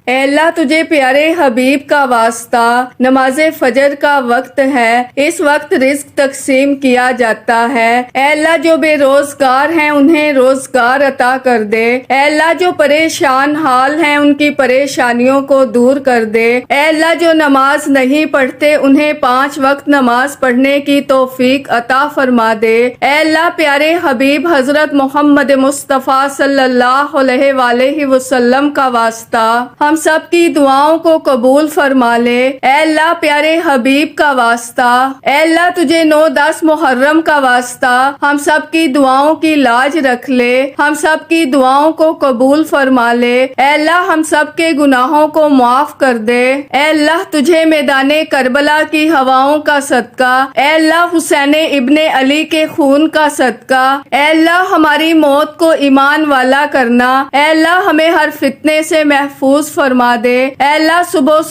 اے اللہ تجھے پیارے حبیب کا واسطہ، نماز فجر کا وقت ہے، اس وقت رزق تقسیم کیا جاتا ہے۔ اے اللہ جو بے روزگار ہیں انہیں روزگار عطا کر دے۔ اے اللہ جو پریشان حال ہیں ان کی پریشانیوں کو دور کر دے۔ اے اللہ جو نماز نہیں پڑھتے انہیں 5 وقت نماز پڑھنے کی توفیق عطا فرما دے۔ اے اللہ پیارے حبیب حضرت محمد مصطفیٰ صلی اللہ علیہ وآلہ وسلم کا واسطہ ہم سب کی دعاؤں کو قبول فرما لے۔ اے اللہ پیارے حبیب کا واسطہ، اے اللہ تجھے 9-10 محرم کا واسطہ ہم سب کی دعاؤں کی لاج رکھ لے، ہم سب کی دعاؤں کو قبول فرما لے۔ اے اللہ ہم سب کے گناہوں کو معاف کر دے۔ اے اللہ تجھے میدان کربلا کی ہواؤں کا صدقہ، اے اللہ حسین ابن علی کے خون کا صدقہ، اے اللہ ہماری موت کو ایمان والا کرنا۔ اے اللہ ہمیں ہر فتنے سے محفوظ فرما دے۔ اے اللہ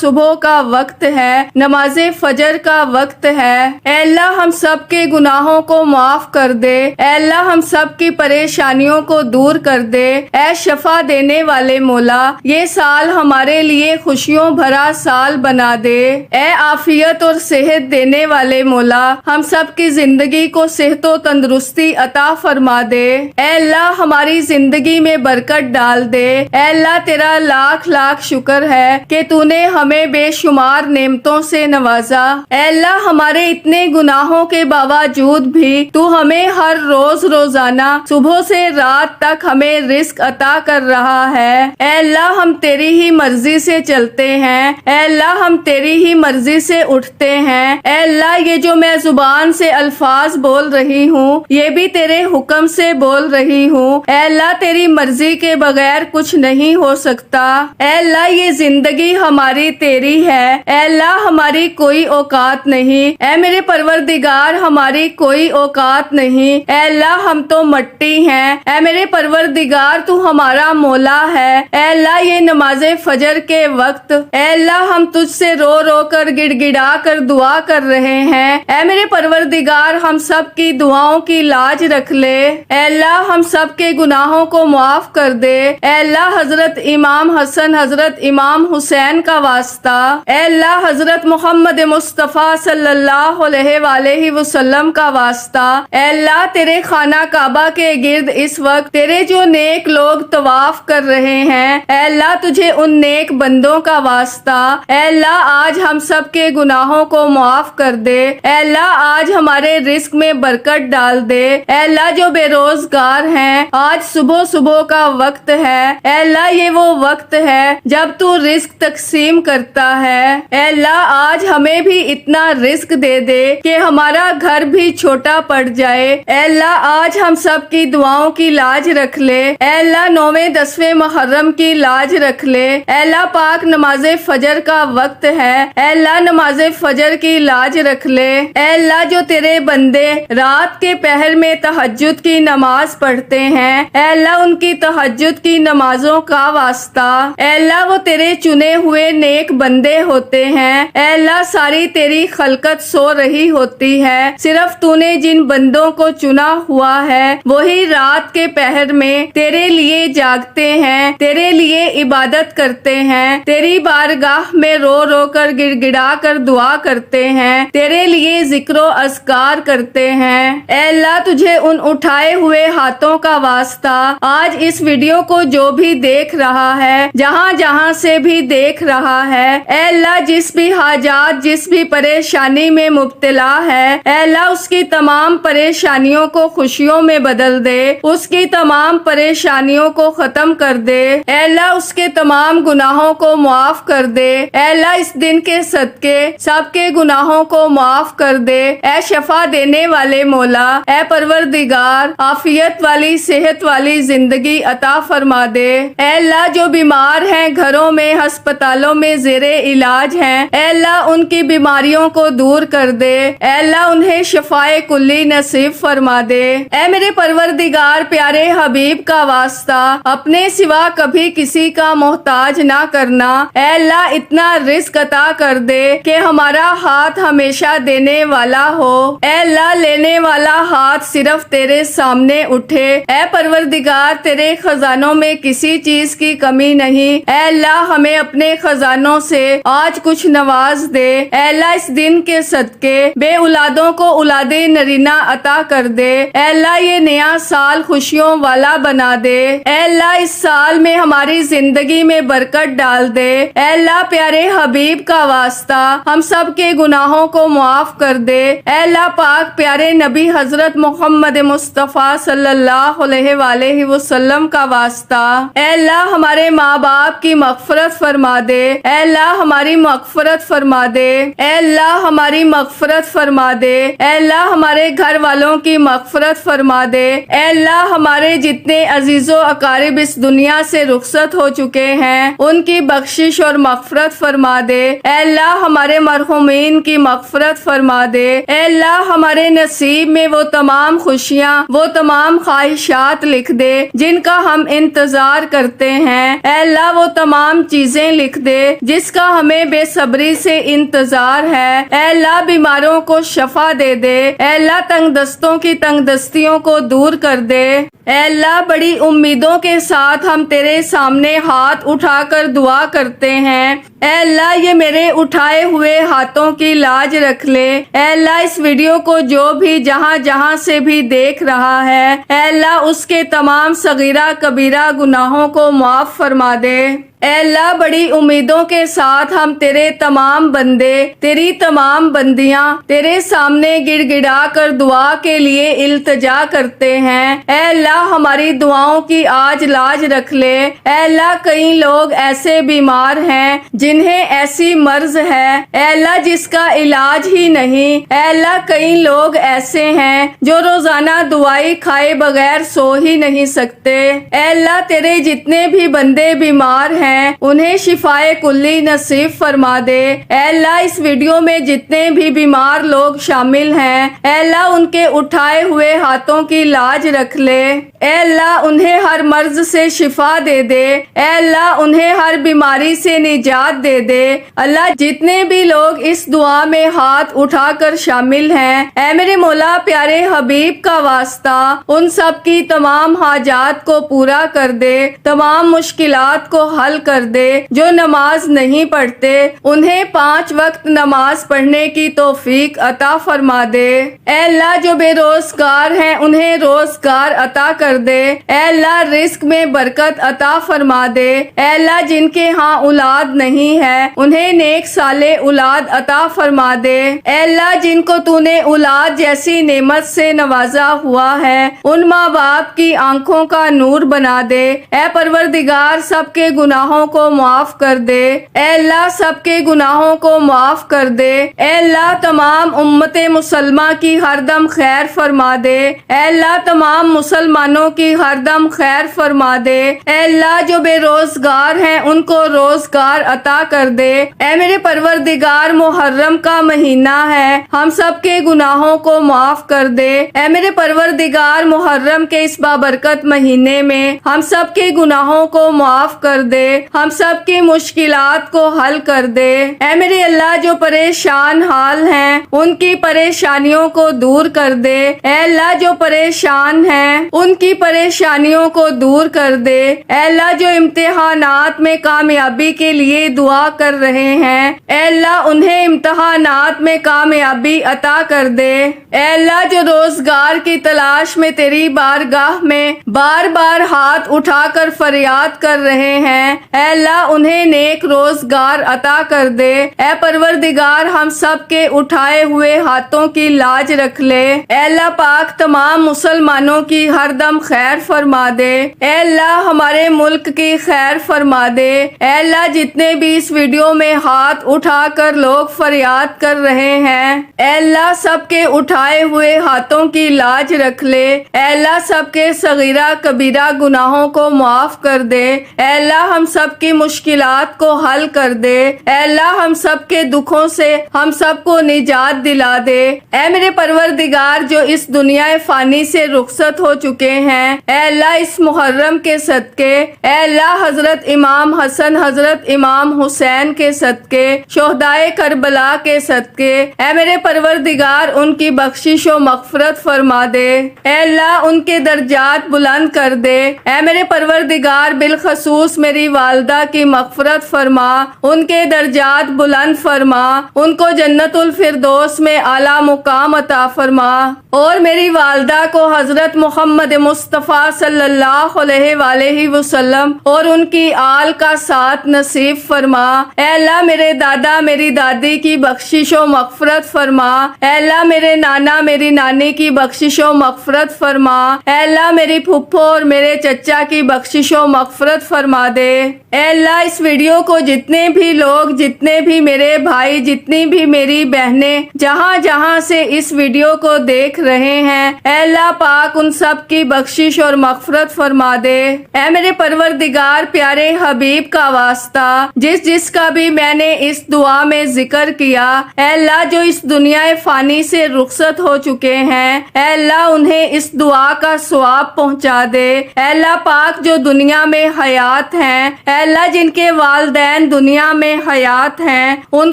صبح کا وقت ہے، نماز فجر کا وقت ہے، اے اللہ ہم سب کے گناہوں کو معاف کر دے۔ اے اللہ ہم سب کی پریشانیوں کو دور کر دے۔ اے شفا دینے والے مولا، یہ سال ہمارے لیے خوشیوں بھرا سال بنا دے۔ اے عافیت اور صحت دینے والے مولا، ہم سب کی زندگی کو صحت و تندرستی عطا فرما دے۔ اے اللہ ہماری زندگی میں برکت ڈال دے۔ اے اللہ تیرا لاکھ لاکھ شکر ہے کہ تو نے ہمیں بے شمار نعمتوں سے نوازا۔ اے اللہ ہمارے اتنے گناہوں کے باوجود بھی تو ہمیں ہر روز روزانہ صبح سے رات تک ہمیں رزق عطا کر رہا ہے۔ اے اللہ ہم تیری ہی مرضی سے چلتے ہیں، اے اللہ ہم تیری ہی مرضی سے اٹھتے ہیں۔ اے اللہ یہ جو میں زبان سے الفاظ بول رہی ہوں یہ بھی تیرے حکم سے بول رہی ہوں۔ اے اللہ تیری مرضی کے بغیر کچھ نہیں ہو سکتا۔ اے اللہ یہ زندگی ہماری تیری ہے، اے اللہ ہماری کوئی اوقات نہیں، اے میرے پروردگار ہماری کوئی اوقات نہیں۔ اے اللہ ہم تو مٹی ہیں، اے میرے پروردگار تو ہمارا مولا ہے۔ اے اللہ یہ نماز فجر کے وقت اے اللہ ہم تجھ سے رو رو کر گڑ گڑا کر دعا کر رہے ہیں۔ اے میرے پروردگار ہم سب کی دعاؤں کی لاج رکھ لے۔ اے اللہ ہم سب کے گناہوں کو معاف کر دے۔ اے اللہ حضرت امام حسن حضرت امام حسین کا واسطہ، اے اللہ حضرت محمد مصطفیٰ صلی اللہ علیہ وآلہ وسلم کا واسطہ، اے اللہ تیرے خانہ کعبہ کے گرد اس وقت تیرے جو نیک لوگ طواف کر رہے ہیں، اے اللہ تجھے ان نیک بندوں کا واسطہ، اے اللہ آج ہم سب کے گناہوں کو معاف کر دے۔ اے اللہ آج ہمارے رزق میں برکت ڈال دے۔ اے اللہ جو بے روزگار ہیں آج صبح کا وقت ہے، اے اللہ یہ وہ وقت ہے جب تو رزق تقسیم کرتا ہے۔ اے اللہ آج ہمیں بھی اتنا رزق دے دے کہ ہمارا گھر بھی چھوٹا پڑ جائے۔ اے اللہ آج ہم سب کی دعاؤں کی لاج رکھ لے۔ اے اللہ 9ویں-10ویں محرم کی لاج رکھ لے۔ اے اللہ پاک نماز فجر کا وقت ہے، اے اللہ نماز فجر کی لاج رکھ لے۔ اے اللہ جو تیرے بندے رات کے پہر میں تہجد کی نماز پڑھتے ہیں، اے اللہ ان کی تہجد کی نمازوں کا واسطہ، اے اللہ وہ تیرے چنے ہوئے نیک بندے ہوتے ہیں۔ اے اللہ ساری تیری خلقت سو رہی ہوتی ہے، صرف تو نے جن بندوں کو چنا ہوا ہے وہی رات کے پہر میں تیرے لیے جاگتے ہیں، تیرے لیے عبادت کرتے ہیں، تیری بارگاہ میں رو رو کر گڑ گڑا کر دعا کرتے ہیں، تیرے لیے ذکر و اذکار کرتے ہیں۔ اے اللہ تجھے ان اٹھائے ہوئے ہاتھوں کا واسطہ آج اس ویڈیو کو جو بھی دیکھ رہا ہے، جہاں جہاں سے بھی دیکھ رہا ہے، اے اللہ جس بھی حاجات جس بھی پریشانی میں مبتلا ہے، اے اللہ اس کی تمام پریشانیوں کو خوشیوں میں بدل دے، اس کی تمام پریشانیوں کو ختم کر دے۔ اے اللہ اس کے تمام گناہوں کو معاف کر دے۔ اے اللہ اس دن کے صدقے سب کے گناہوں کو معاف کر دے۔ اے شفا دینے والے مولا، اے پروردگار عافیت والی صحت والی زندگی عطا فرما دے۔ اے اللہ جو بیمار ہیں گھروں میں ہسپتالوں میں زیر علاج ہیں، اے اللہ ان کی بیماریوں کو دور کر دے۔ اے اللہ انہیں شفائے کلی نصیب فرما دے۔ اے میرے پروردگار پیارے حبیب کا واسطہ اپنے سوا کبھی کسی کا محتاج نہ کرنا۔ اے اللہ اتنا رزق عطا کر دے کہ ہمارا ہاتھ ہمیشہ دینے والا ہو، اے اللہ لینے والا ہاتھ صرف تیرے سامنے اٹھے۔ اے پروردگار تیرے خزانوں میں کسی چیز کی کمی نہیں، اے اے اللہ ہمیں اپنے خزانوں سے آج کچھ نواز دے۔ اے اللہ اس دن کے صدقے بے اولادوں کو اولاد نرینہ عطا کر دے۔ اے اللہ یہ نیا سال خوشیوں والا بنا دے۔ اے اللہ اس سال میں ہماری زندگی میں برکت ڈال دے۔ اے اللہ پیارے حبیب کا واسطہ ہم سب کے گناہوں کو معاف کر دے۔ اے اللہ پاک پیارے نبی حضرت محمد مصطفیٰ صلی اللہ علیہ وآلہ وسلم کا واسطہ اے اللہ ہمارے ماں باپ کی مغفرت فرما دے۔ اے اللہ ہماری مغفرت فرما دے۔ اے اللہ ہماری مغفرت فرما دے۔ اے اللہ ہمارے گھر والوں کی مغفرت فرما دے۔ اے اللہ ہمارے جتنے عزیز و اقارب اس دنیا سے رخصت ہو چکے ہیں ان کی بخشش اور مغفرت فرما دے۔ اے اللہ ہمارے مرحومین کی مغفرت فرما دے۔ اے اللہ ہمارے نصیب میں وہ تمام خوشیاں وہ تمام خواہشات لکھ دے جن کا ہم انتظار کرتے ہیں۔ اے اللہ وہ تمام چیزیں لکھ دے جس کا ہمیں بے صبری سے انتظار ہے۔ اے اللہ بیماروں کو شفا دے دے۔ اے اللہ تنگ دستوں کی تنگ دستیوں کو دور کر دے۔ اے اللہ بڑی امیدوں کے ساتھ ہم تیرے سامنے ہاتھ اٹھا کر دعا کرتے ہیں۔ اے اللہ یہ میرے اٹھائے ہوئے ہاتھوں کی لاج رکھ لے۔ اے اللہ اس ویڈیو کو جو بھی جہاں جہاں سے بھی دیکھ رہا ہے اے اللہ اس کے تمام صغیرہ کبیرہ گناہوں کو معاف فرما دے۔ اے اللہ بڑی امیدوں کے ساتھ ہم تیرے تمام بندے تیری تمام بندیاں تیرے سامنے گڑ گڑا کر دعا کے لیے التجا کرتے ہیں۔ اے اللہ ہماری دعاؤں کی آج لاج رکھ لے۔ اے اللہ کئی لوگ ایسے بیمار ہیں جنہیں ایسی مرض ہے اے اللہ جس کا علاج ہی نہیں۔ اے اللہ کئی لوگ ایسے ہیں جو روزانہ دوائی کھائے بغیر سو ہی نہیں سکتے۔ اے اللہ تیرے جتنے بھی بندے بیمار ہیں انہیں شفائے کلی نصیب فرما دے۔ اے اللہ اس ویڈیو میں جتنے بھی بیمار لوگ شامل ہیں اے اللہ ان کے اٹھائے ہوئے ہاتھوں کی لاج رکھ لے۔ اے اللہ انہیں ہر مرض سے شفا دے دے۔ اے اللہ انہیں ہر بیماری سے نجات دے دے۔ اللہ جتنے بھی لوگ اس دعا میں ہاتھ اٹھا کر شامل ہیں اے میرے مولا پیارے حبیب کا واسطہ ان سب کی تمام حاجات کو پورا کر دے، تمام مشکلات کو حل کر دے۔ جو نماز نہیں پڑھتے انہیں 5 وقت نماز پڑھنے کی توفیق عطا فرما دے۔ اے اللہ جو بے روزگار ہیں انہیں روزگار عطا کر دے۔ اے اللہ رزق میں برکت عطا فرما دے۔ اے اللہ جن کے ہاں اولاد نہیں ہے انہیں نیک صالح اولاد عطا فرما دے۔ اے اللہ جن کو تو نے اولاد جیسی نعمت سے نوازا ہوا ہے ان ماں باپ کی آنکھوں کا نور بنا دے۔ اے پروردگار سب کے گناہوں کو معاف کر دے۔ اے اللہ سب کے گناہوں کو معاف کر دے۔ اے اللہ تمام امت مسلمہ کی ہر دم خیر فرما دے۔ اے اللہ تمام مسلمانوں کی ہر دم خیر فرما دے۔ اے اللہ جو بے روزگار ہیں ان کو روزگار عطا کر دے۔ اے میرے پروردگار محرم کا مہینہ ہے ہم سب کے گناہوں کو معاف کر دے۔ اے میرے پروردگار محرم کے اس بابرکت مہینے میں ہم سب کے گناہوں کو معاف کر دے، ہم سب کی مشکلات کو حل کر دے۔ اے میرے اللہ جو پریشان حال ہیں ان کی پریشانیوں کو دور کر دے۔ اے اللہ جو پریشان ہیں ان کی پریشانیوں کو دور کر دے۔ اے اللہ جو امتحانات میں کامیابی کے لیے دعا کر رہے ہیں اے اللہ انہیں امتحانات میں کامیابی عطا کر دے۔ اے اللہ جو روزگار کی تلاش میں تیری بارگاہ میں بار بار ہاتھ اٹھا کر فریاد کر رہے ہیں اے اللہ انہیں نیک روزگار عطا کر دے۔ اے پروردگار ہم سب کے اٹھائے ہوئے ہاتھوں کی لاج رکھ لے۔ اے اللہ پاک تمام مسلمانوں کی ہر دم خیر فرما دے۔ اے اللہ ہمارے ملک کی خیر فرما دے۔ اے اللہ جتنے بھی اس ویڈیو میں ہاتھ اٹھا کر لوگ فریاد کر رہے ہیں اے اللہ سب کے اٹھائے ہوئے ہاتھوں کی لاج رکھ لے۔ اے اللہ سب کے صغیرہ کبیرہ گناہوں کو معاف کر دے۔ اے اللہ ہم سب کی مشکلات کو حل کر دے۔ اے اللہ ہم سب کے دکھوں سے ہم سب کو نجات دلا دے۔ اے میرے پروردگار جو اس دنیا فانی سے رخصت ہو چکے ہیں۔ اے اللہ اس محرم کے صدقے، اے اللہ حضرت امام حسن، حضرت امام حسین کے صدقے، شہدائے کربلا کے صدقے، اے میرے پروردگار ان کی بخشش و مغفرت فرما دے۔ اے اللہ ان کے درجات بلند کر دے۔ اے میرے پروردگار بالخصوص میری والدہ کی مغفرت فرما، ان کے درجات بلند فرما، ان کو جنت الفردوس میں اعلیٰ مقام عطا فرما، اور میری والدہ کو حضرت محمد مصطفیٰ صلی اللہ علیہ وآلہ وسلم اور ان کی آل کا ساتھ نصیب فرما۔ اے اللہ میرے دادا میری دادی کی بخشش و مغفرت فرما۔ اے اللہ میرے نانا میری نانی کی بخشش و مغفرت فرما۔ اے اللہ میری پھپھو اور میرے چچا کی بخشش و مغفرت فرما دے۔ اے اللہ اس ویڈیو کو جتنے بھی لوگ، جتنے بھی میرے بھائی، جتنی بھی میری بہنیں جہاں جہاں سے اس ویڈیو کو دیکھ رہے ہیں، اے اللہ پاک ان سب کی بخشش اور مغفرت فرما دے۔ اے میرے پروردگار پیارے حبیب کا واسطہ، جس کا بھی میں نے اس دعا میں ذکر کیا، اے اللہ جو اس دنیا فانی سے رخصت ہو چکے ہیں، اے اللہ انہیں اس دعا کا ثواب پہنچا دے۔ اے اللہ پاک جو دنیا میں حیات ہیں، اے اللہ جن کے والدین دنیا میں حیات ہیں، ان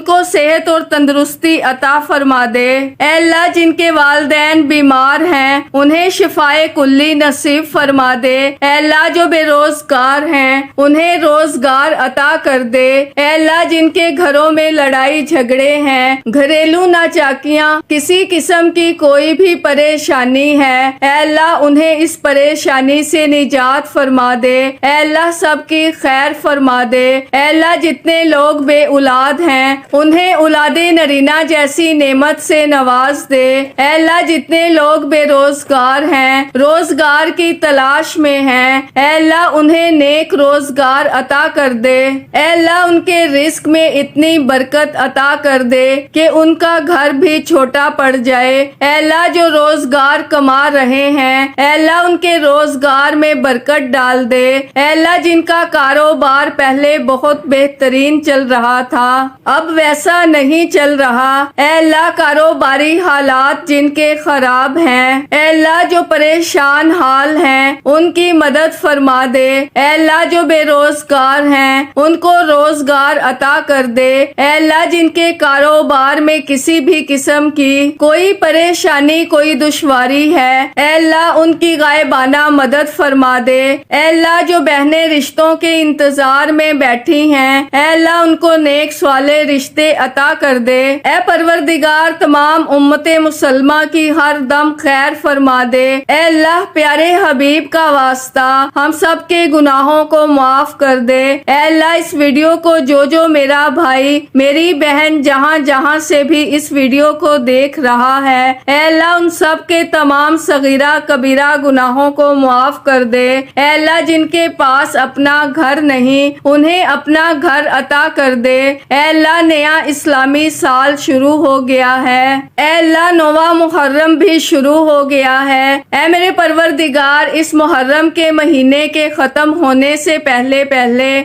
کو صحت اور تندرستی عطا فرما دے۔ اے اللہ جن کے والدین بیمار ہیں، انہیں شفائے کلی نصیب فرما دے۔ اے اللہ جو بے روزگار ہیں، انہیں روزگار عطا کر دے۔ اے اللہ جن کے گھروں میں لڑائی جھگڑے ہیں، گھریلو ناچاکیاں، کسی قسم کی کوئی بھی پریشانی ہے، اے اللہ انہیں اس پریشانی سے نجات فرما دے۔ اے اللہ سب کی خیر فرما دے۔ اے اللہ جتنے لوگ بے اولاد ہیں، انہیں اولاد نرینہ جیسی نعمت سے نواز دے۔ اے اللہ جتنے لوگ بے روزگار ہیں، روزگار کی تلاش میں ہیں، اے اللہ انہیں نیک روزگار عطا کر دے۔ اے اللہ ان کے رزق میں اتنی برکت عطا کر دے کہ ان کا گھر بھی چھوٹا پڑ جائے۔ اے اللہ جو روزگار کما رہے ہیں، اے اللہ ان کے روزگار میں برکت ڈال دے۔ اے اللہ جن کا کاروبار پہلے بہت بہترین چل رہا تھا، اب ویسا نہیں چل رہا، اے اللہ کاروباری حالات جن کے خراب ہیں، اے اللہ جو پریشان حال ہیں، ان کی مدد فرما دے۔ اے اللہ جو بے روزگار ہیں، ان کو روزگار عطا کر دے۔ اے اللہ جن کے کاروبار میں کسی بھی قسم کی کوئی پریشانی، کوئی دشواری ہے، اے اللہ ان کی غائبانہ مدد فرما دے۔ اے اللہ جو بہنیں رشتوں کے انتظار میں بیٹھی ہیں، اے اللہ ان کو نیک صالح رشتے عطا کر دے۔ اے پروردگار تمام امت مسلمہ کی ہر دم خیر فرما دے۔ اے اللہ پیارے حبیب کا واسطہ ہم سب کے گناہوں کو معاف کر دے۔ اے اللہ اس ویڈیو کو جو میرا بھائی میری بہن جہاں جہاں سے بھی اس ویڈیو کو دیکھ رہا ہے، اے اللہ ان سب کے تمام صغیرہ کبیرہ گناہوں کو معاف کر دے۔ اے اللہ جن کے پاس اپنا گھر نہیں، انہیں اپنا گھر عطا کر دے۔ اے اللہ نیا اسلامی سال شروع ہو گیا ہے، اے اللہ نواں محرم بھی شروع ہو گیا ہے۔ اے میرے پروردگار اس محرم کے مہینے کے ختم ہونے سے پہلے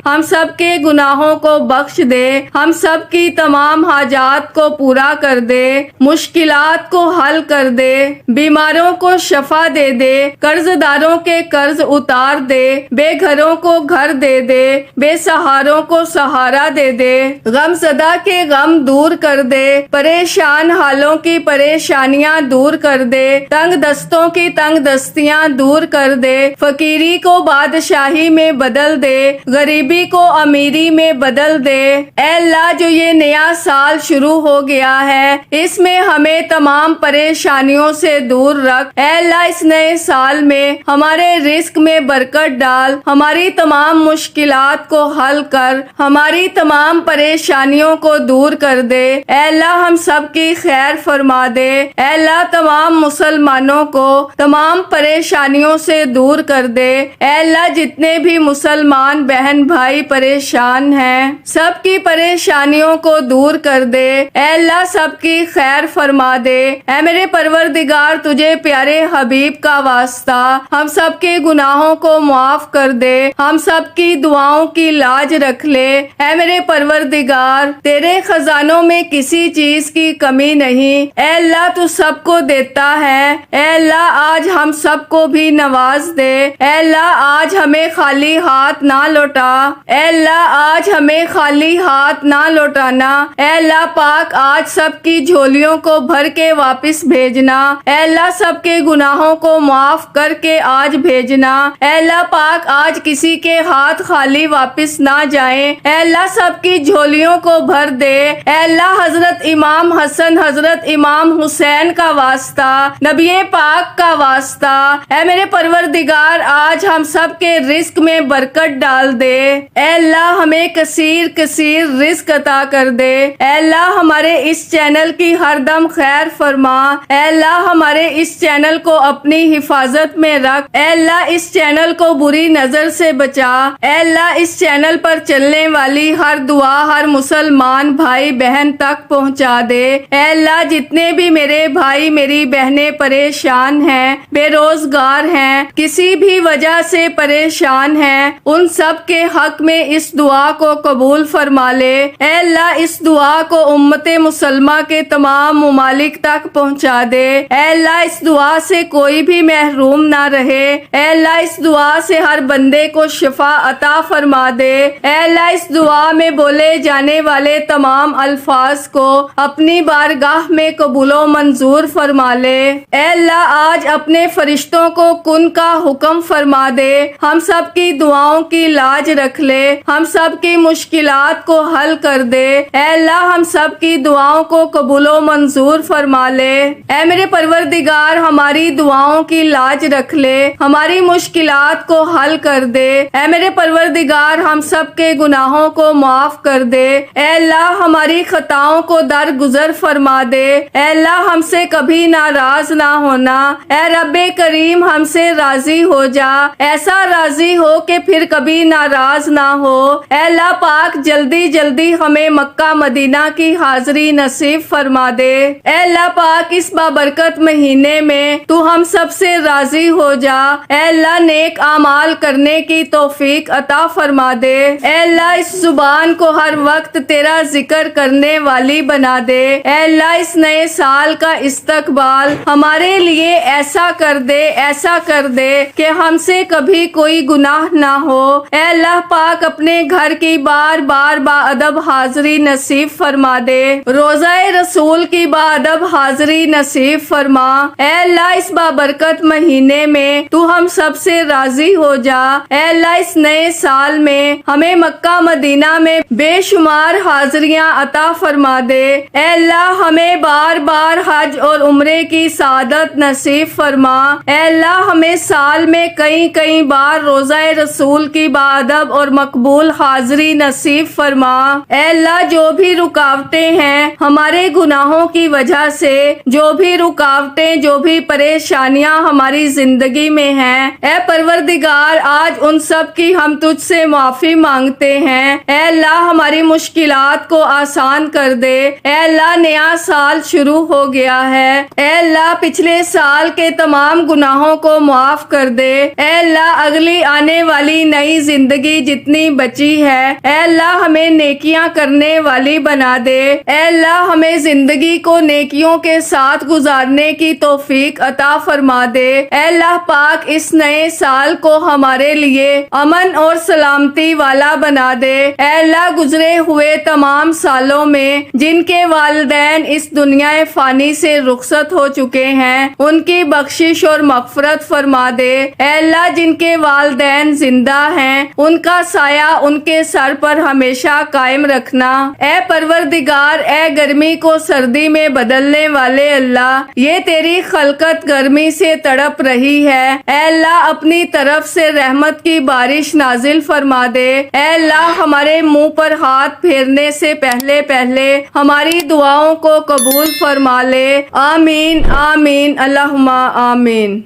ہم سب کے گناہوں کو بخش دے، ہم سب کی تمام حاجات کو پورا کر دے، مشکلات کو حل کر دے، بیماروں کو شفا دے دے، قرض داروں کے قرض اتار دے، بے گھروں کو گھر دے دے، بے سہاروں کو سہارا دے دے، غم زدہ کے غم دور کر دے، پریشان حالوں کی پریشانیاں دور کر دے، تنگ دستوں کی تنگ دستیاں دور کر دے، فقیری کو بادشاہی میں بدل دے، غریبی کو امیری میں بدل دے۔ اے اللہ جو یہ نیا سال شروع ہو گیا ہے، اس میں ہمیں تمام پریشانیوں سے دور رکھ۔ اے اللہ اس نئے سال میں ہمارے رزق میں برکت ڈال، ہماری تمام مشکلات کو حل کر، ہماری تمام پریشانیوں کو دور کر دے۔ اے اللہ ہم سب کی خیر فرما دے۔ اے اللہ تمام مسلمانوں کو تمام پریشانیوں سے دور کر دے۔ اے اللہ جتنے بھی مسلمان بہن بھائی پریشان ہیں، سب کی پریشانیوں کو دور کر دے۔ اے اللہ سب کی خیر فرما دے۔ اے میرے پروردگار تجھے پیارے حبیب کا واسطہ ہم سب کے گناہوں کو معاف کر دے، ہم سب کی دعاؤں کی لاج رکھ لے۔ اے میرے پروردگار تیرے خزانوں میں کسی چیز کی کمی نہیں، اے اللہ تو سب کو دیتا ہے۔ اے اللہ آج ہم سب کو کو بھی نواز دے۔ اے اللہ آج ہمیں خالی ہاتھ نہ لوٹا، اے اللہ آج ہمیں خالی ہاتھ نہ لوٹانا، اے اللہ پاک آج سب کی جھولیوں کو بھر کے واپس بھیجنا، اے اللہ سب کے گناہوں کو معاف کر کے آج بھیجنا، اے اللہ پاک آج کسی کے ہاتھ خالی واپس نہ جائیں، اے اللہ سب کی جھولیوں کو بھر دے۔ اے اللہ حضرت امام حسن حضرت امام حسین کا واسطہ، نبی پاک کا واسطہ، اے میرے پروردگار آج ہم سب کے رزق میں برکت ڈال دے، اے اللہ ہمیں کثیر کثیر رزق عطا کر دے، اے اللہ ہمارے اس چینل کی ہر دم خیر فرما، اے اللہ ہمارے اس چینل کو اپنی حفاظت میں رکھ، اے اللہ اس چینل کو بری نظر سے بچا، اے اللہ اس چینل پر چلنے والی ہر دعا ہر مسلمان بھائی بہن تک پہنچا دے، اے اللہ جتنے بھی میرے بھائی میری بہنیں پریشان ہیں، بے روزگار ہیں، کسی بھی وجہ سے پریشان ہیں، ان سب کے حق میں اس دعا کو قبول فرما لے، اے اللہ اس دعا کو امت مسلمہ کے تمام ممالک تک پہنچا دے، اے اللہ اس دعا سے کوئی بھی محروم نہ رہے، اے اللہ اس دعا سے ہر بندے کو شفا عطا فرما دے، اے اللہ اس دعا میں بولے جانے والے تمام الفاظ کو اپنی بارگاہ میں قبول و منظور فرما لے، اے اللہ آج اپنے فرشتوں کو کن کا حکم فرما دے، ہم سب کی دعاؤں کی لاج رکھ لے، ہم سب کی مشکلات کو حل کر دے، اے اللہ ہم سب کی دعاؤں کو قبول و منظور فرما لے، اے میرے پروردگار ہماری دعاؤں کی لاج رکھ لے، ہماری مشکلات کو حل کر دے، اے میرے پروردگار ہم سب کے گناہوں کو معاف کر دے، اے اللہ ہماری خطاؤں کو درگزر فرما دے، اے اللہ ہم سے کبھی ناراض نہ ہونا، اے رب کریم ہم سے راضی ہو جا، ایسا راضی ہو کہ پھر کبھی ناراض نہ ہو، اے اللہ پاک جلدی جلدی ہمیں مکہ مدینہ کی حاضری نصیب فرما دے، اے اللہ پاک اس بابرکت مہینے میں تو ہم سب سے راضی ہو جا، اے اللہ نیک اعمال کرنے کی توفیق عطا فرما دے، اے اللہ اس زبان کو ہر وقت تیرا ذکر کرنے والی بنا دے، اے اللہ اس نئے سال کا استقبال ہمارے لیے ایسا کر دے کہ ہم سے کبھی کوئی گناہ نہ ہو، اے اللہ پاک اپنے گھر کی بار بار با ادب حاضری نصیب فرما دے، روزہ رسول کی با ادب حاضری نصیب فرما، اے اللہ اس بابرکت مہینے میں تو ہم سب سے راضی ہو جا، اے اللہ اس نئے سال میں ہمیں مکہ مدینہ میں بے شمار حاضریاں عطا فرما دے، اے اللہ ہمیں بار بار حج اور عمرے کی سعادت نصیب فرما، اے اللہ ہمیں سال میں کئی بار روزہ رسول کی با ادب اور مقبول حاضری نصیب فرما، اے اللہ جو بھی رکاوٹیں ہیں ہمارے گناہوں کی وجہ سے، جو بھی رکاوٹیں جو بھی پریشانیاں ہماری زندگی میں ہیں، اے پروردگار آج ان سب کی ہم تجھ سے معافی مانگتے ہیں، اے اللہ ہماری مشکلات کو آسان کر دے، اے اللہ نیا سال شروع ہو گیا ہے، اے اللہ پچھلے سال کے تمام گناہوں کو معاف کر دے، اے اللہ اگلی آنے والی نئی زندگی جتنی بچی ہے اے اللہ ہمیں نیکیاں کرنے والی بنا دے، اے اللہ ہمیں زندگی کو نیکیوں کے ساتھ گزارنے کی توفیق عطا فرما دے، اے اللہ پاک اس نئے سال کو ہمارے لیے امن اور سلامتی والا بنا دے، اے اللہ گزرے ہوئے تمام سالوں میں جن کے والدین اس دنیا فانی سے رخصت ہو چکے ہیں ان کی بخشش اور مغفرت فرما دے، اے اللہ جن کے والدین زندہ ہیں ان کا سایہ ان کے سر پر ہمیشہ قائم رکھنا، اے پروردگار اے گرمی کو سردی میں بدلنے والے اللہ، یہ تیری خلقت گرمی سے تڑپ رہی ہے، اے اللہ اپنی طرف سے رحمت کی بارش نازل فرما دے، اے اللہ ہمارے منہ پر ہاتھ پھیرنے سے پہلے ہماری دعاؤں کو قبول فرما لے، آمین آمین اللہم آمین۔